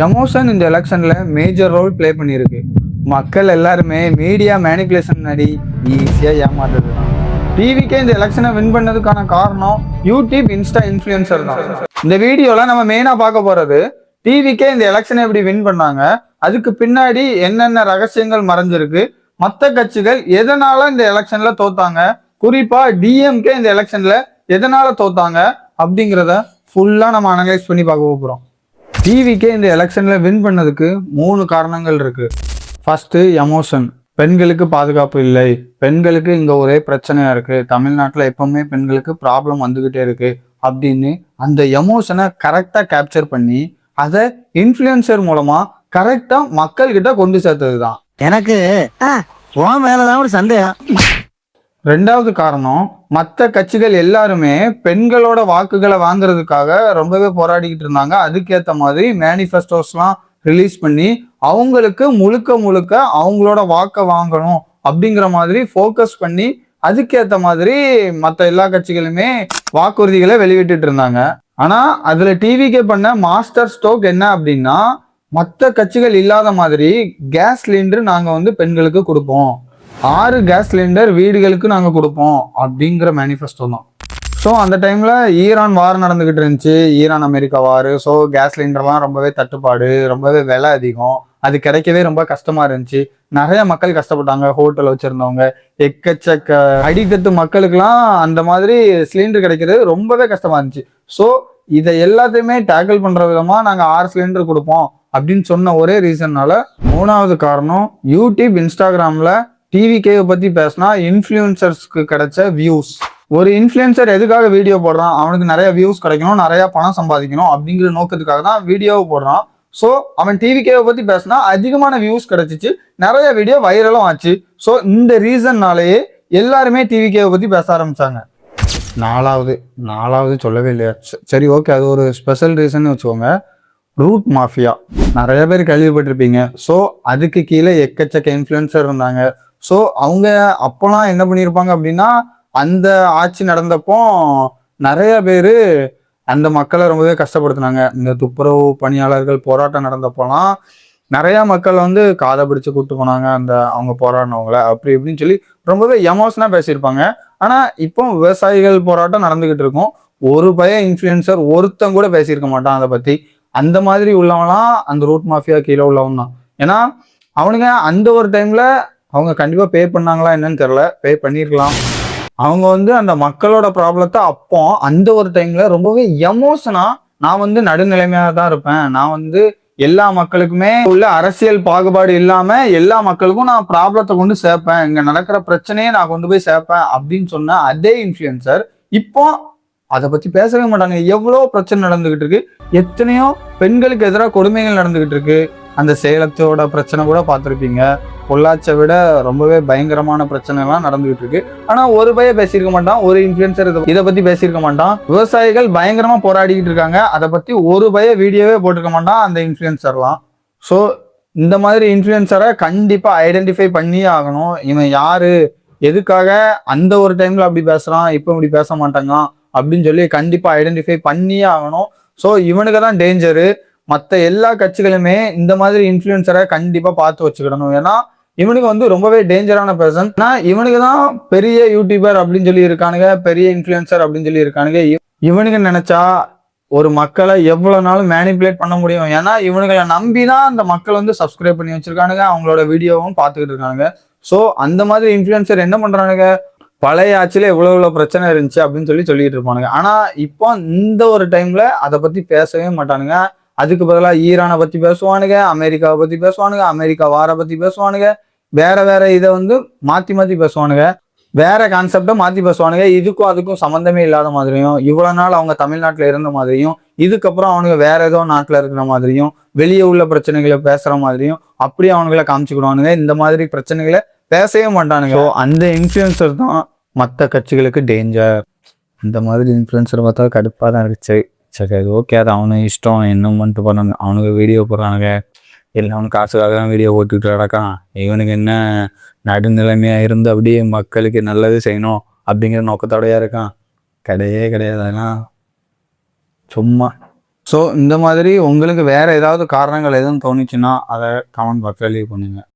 Emotion இந்த எலெக்ஷன்ல major role play பண்ணியிருக்கு. மக்கள் எல்லாருமே மீடியா மேனிபுலேஷன் முன்னாடி ஈஸியா ஏமாத்துறது தான். டிவிக்கே இந்த எலெக்ஷனை வின் பண்ணதுக்கான காரணம் யூடியூப், இன்ஸ்டா இன்ஃபுளுசர் தான். இந்த வீடியோல நம்ம மெயினா பார்க்க போறது டிவிக்கே இந்த எலெக்ஷனை எப்படி வின் பண்ணாங்க, அதுக்கு பின்னாடி என்னென்ன ரகசியங்கள் மறைஞ்சிருக்கு, மற்ற கட்சிகள் எதனால இந்த எலெக்ஷன்ல தோத்தாங்க, குறிப்பா டிஎம்கே இந்த எலெக்ஷன்ல எதனால தோத்தாங்க அப்படிங்கிறத ஃபுல்லா நம்ம அனலைஸ் பண்ணி பார்க்க போறோம். டிவிக்கே இந்த எலெக்ஷன்ல வின் பண்ணதுக்கு 3 காரணங்கள் இருக்கு. First, emotion. பெண்களுக்கு பாதுகாப்பு இல்லை, பெண்களுக்கு இங்க ஒரே பிரச்சனையா இருக்கு, தமிழ்நாட்டில் எப்பவுமே பெண்களுக்கு ப்ராப்ளம் வந்துகிட்டே இருக்கு அப்படின்னு அந்த எமோஷனை கரெக்டா கேப்சர் பண்ணி அதை இன்ஃப்ளூயன்சர் மூலமா கரெக்டா மக்கள் கிட்ட கொண்டு சேர்த்தது தான். எனக்கு உன் மேலதான் ஒரு சந்தேகம். 2வது காரணம், மற்ற கட்சிகள் எல்லாருமே பெண்களோட வாக்குகளை வாங்குறதுக்காக ரொம்பவே போராடிக்கிட்டு இருந்தாங்க. அதுக்கேற்ற மாதிரி மேனிஃபெஸ்டோஸ்லாம் ரிலீஸ் பண்ணி அவங்களுக்கு முழுக்க அவங்களோட வாக்கை வாங்கணும் அப்படிங்கிற மாதிரி ஃபோக்கஸ் பண்ணி அதுக்கேற்ற மாதிரி மற்ற எல்லா கட்சிகளுமே வாக்குறுதிகளை வெளியிட்டு இருந்தாங்க. ஆனா அதுல டிவிக்கே பண்ண மாஸ்டர் ஸ்ட்ரோக் என்ன அப்படின்னா, மற்ற கட்சிகள் இல்லாத மாதிரி கேஸ் சிலிண்டர் நாங்க பெண்களுக்கு கொடுப்போம், 6 கேஸ் சிலிண்டர் வீடுகளுக்கு நாங்கள் கொடுப்போம் அப்படிங்கிற மேனிஃபெஸ்டோ தான். ஸோ அந்த டைமில் ஈரான் வார் நடந்துக்கிட்டு இருந்துச்சு, ஈரான் அமெரிக்கா வார். ஸோ கேஸ் சிலிண்டர்லாம் ரொம்பவே தட்டுப்பாடு, ரொம்பவே விலை அதிகம், அது கிடைக்கவே ரொம்ப கஷ்டமாக இருந்துச்சு. நிறைய மக்கள் கஷ்டப்பட்டாங்க, ஹோட்டல் வச்சுருந்தவங்க, எக்கச்சக்க அடித்தட்டு மக்களுக்கெல்லாம் அந்த மாதிரி சிலிண்டர் கிடைக்கிறது ரொம்பவே கஷ்டமாக இருந்துச்சு. ஸோ இதை எல்லாத்தையுமே டேக்கிள் பண்ணுற விதமாக நாங்கள் 6 சிலிண்டர் கொடுப்போம் அப்படின்னு சொன்ன ஒரே ரீசன்னால. 3வது காரணம், யூடியூப், இன்ஸ்டாகிராமில் டிவிகேவை பற்றி பேசினா இன்ஃப்ளூயன்சர்ஸ்க்கு கிடைச்ச வியூஸ். ஒரு இன்ஃப்ளூயன்சர் எதுக்காக வீடியோ போடுறான், அவனுக்கு நிறைய வியூஸ் கிடைக்கணும், நிறைய பணம் சம்பாதிக்கணும் அப்படிங்கிற நோக்கத்துக்காக தான் வீடியோவை போடுறான். ஸோ அவன் டிவிகேவை பற்றி பேசினா அதிகமான வியூஸ் கிடைச்சிச்சு, நிறைய வீடியோ வைரலும் ஆச்சு. ஸோ இந்த ரீசன்னாலேயே எல்லாருமே டிவிகேவை பற்றி பேச ஆரம்பிச்சாங்க. 4வது சொல்லவே இல்லையா, சரி ஓகே, அது ஒரு ஸ்பெஷல் ரீசன் வச்சுக்கோங்க. ரூட் மாஃபியா நிறைய பேர் கேள்விப்பட்டிருப்பீங்க. ஸோ அதுக்கு கீழே எக்கச்சக்க இன்ஃப்ளூயன்சர் இருந்தாங்க. ஸோ அவங்க அப்போலாம் என்ன பண்ணியிருப்பாங்க அப்படின்னா, அந்த ஆட்சி நடந்தப்போ நிறைய பேர் அந்த மக்களை ரொம்பவே கஷ்டப்படுத்தினாங்க. இந்த துப்புரவு பணியாளர்கள் போராட்டம் நடந்தப்போலாம் நிறைய மக்கள் காதை பிடிச்சு கூப்பிட்டு போனாங்க அந்த அவங்க போராடினவங்களை, அப்படி இப்படின்னு சொல்லி ரொம்பவே எமோஷனாக பேசியிருப்பாங்க. ஆனால் இப்போ விவசாயிகள் போராட்டம் நடந்துகிட்டு இருக்கும், ஒரு இன்ஃப்ளூயன்சர் ஒருத்தன் கூட பேசியிருக்க மாட்டான் அதை பற்றி. அந்த மாதிரி உள்ளவங்களாம் அந்த ரூட் மாஃபியா கீழே உள்ளவன் தான். ஏன்னா அவனுங்க அந்த ஒரு டைம்ல அவங்க கண்டிப்பா பே பண்ணாங்களா என்னன்னு தெரியல, பே பண்ணிருக்கலாம். அவங்க அந்த மக்களோட ப்ராப்ளத்தை அப்போ அந்த ஒரு டைம்ல ரொம்பவே எமோஷனா, நான் நடுநிலைமையாக தான் இருப்பேன், நான் எல்லா மக்களுக்குமே உள்ள அரசியல் பாகுபாடு இல்லாம எல்லா மக்களுக்கும் நான் ப்ராப்ளத்தை கொண்டு சேர்ப்பேன், இங்க நடக்கிற பிரச்சனையே நான் கொண்டு போய் சேர்ப்பேன் அப்படின்னு சொன்ன அதே இன்ஃப்ளூயன்சர் இப்போ அதை பத்தி பேசவே மாட்டாங்க. எவ்வளோ பிரச்சனை நடந்துகிட்டு இருக்கு, எத்தனையோ பெண்களுக்கு எதிராக கொடுமைகள் நடந்துகிட்டு இருக்கு. அந்த சேலத்தோட பிரச்சனை கூட பார்த்துருப்பீங்க, பொள்ளாச்சியை விட ரொம்பவே பயங்கரமான பிரச்சனை எல்லாம் நடந்துகிட்டு இருக்கு. ஆனா ஒரு பேசியிருக்க மாட்டான், ஒரு இன்ஃப்ளூயன்சர் இதை பத்தி பேசியிருக்க மாட்டான். விவசாயிகள் பயங்கரமா போராடிக்கிட்டு இருக்காங்க, அதை பத்தி ஒரு வீடியோவே போட்டிருக்க மாட்டான் அந்த இன்ஃப்ளூயன்சர்லாம். ஸோ இந்த மாதிரி இன்ஃப்ளூயன்சரை கண்டிப்பா ஐடென்டிஃபை பண்ணியே ஆகணும். இவன் யாரு, எதுக்காக அந்த ஒரு டைம்ல அப்படி பேசுறான், இப்போ இப்படி பேச மாட்டாங்க அப்படின்னு சொல்லி கண்டிப்பா ஐடென்டிஃபை பண்ணியே ஆகணும். ஸோ இவனுக்கு தான் டேஞ்சரு. மற்ற எல்லா கட்சிகளுமே இந்த மாதிரி இன்ஃப்ளூயன்சரை கண்டிப்பா பார்த்து வச்சுக்கிடணும். ஏன்னா இவனுக்கு ரொம்பவே டேஞ்சரான பர்சன். இவனுக்கு தான் பெரிய யூடியூபர் அப்படின்னு சொல்லி இருக்கானுங்க, பெரிய இன்ஃப்ளூயன்சர் அப்படின்னு சொல்லி இருக்கானுங்க. இவனுக்கு நினைச்சா ஒரு மக்களை எவ்வளவு நாளும் மேனிபுலேட் பண்ண முடியும். ஏன்னா இவனுங்களை நம்பி தான் அந்த மக்கள் சப்ஸ்கிரைப் பண்ணி வச்சிருக்கானுங்க, அவங்களோட வீடியோவும் பார்த்துக்கிட்டு இருக்கானுங்க. ஸோ அந்த மாதிரி இன்ஃப்ளூயன்சர் என்ன பண்றானுங்க, பழைய ஆட்சியில எவ்வளவு பிரச்சனை இருந்துச்சு அப்படின்னு சொல்லிட்டு இருப்பானுங்க. ஆனா இப்போ இந்த ஒரு டைம்ல அதை பத்தி பேசவே மாட்டானுங்க. அதுக்கு பதிலாக ஈரானை பத்தி பேசுவானுங்க, அமெரிக்காவை பத்தி பேசுவானுங்க, அமெரிக்கா வாரை பத்தி பேசுவானுங்க, வேற இதை மாத்தி பேசுவானுங்க, வேற கான்செப்டை மாத்தி பேசுவானுங்க. இதுக்கும் அதுக்கும் சம்மந்தமே இல்லாத மாதிரியும், இவ்வளவு நாள் அவங்க தமிழ்நாட்டில் இருந்த மாதிரியும், இதுக்கப்புறம் அவனுங்க வேற ஏதோ நாட்டில் இருக்கிற மாதிரியும், வெளியே உள்ள பிரச்சனைகளை பேசுற மாதிரியும் அப்படியே அவனுங்களை காமிச்சுக்கிடுவானுங்க. இந்த மாதிரி பிரச்சனைகளை பேசவே மாட்டானுங்க. ஸோ அந்த இன்ஃப்ளூயன்சர் தான் மற்ற கட்சிகளுக்கு டேஞ்சர். இந்த மாதிரி இன்ஃப்ளூயன்சர் பார்த்தா கடுப்பாக தான் இருந்துச்சு. சரி அது ஓகே, அது அவனுக்கு இஷ்டம், என்ன பண்ணிட்டு பண்ணாங்க, அவனுக்கு வீடியோ போடுறானுங்க, எல்லாம் அவனுக்கு காசுக்காக தான் வீடியோ போட்டுக்கிட்டு கிடக்கான். இவனுக்கு என்ன நடுநிலைமையாக இருந்து அப்படியே மக்களுக்கு நல்லது செய்யணும் அப்படிங்கிற நோக்கத்தோடையா இருக்கான்? கிடையாது. அதெல்லாம் சும்மா ஸோ இந்த மாதிரி உங்களுக்கு வேற ஏதாவது காரணங்கள் எதுவும் தோணுச்சுன்னா அதை கமெண்ட் பாக்ஸில் லீவ் பண்ணுங்க.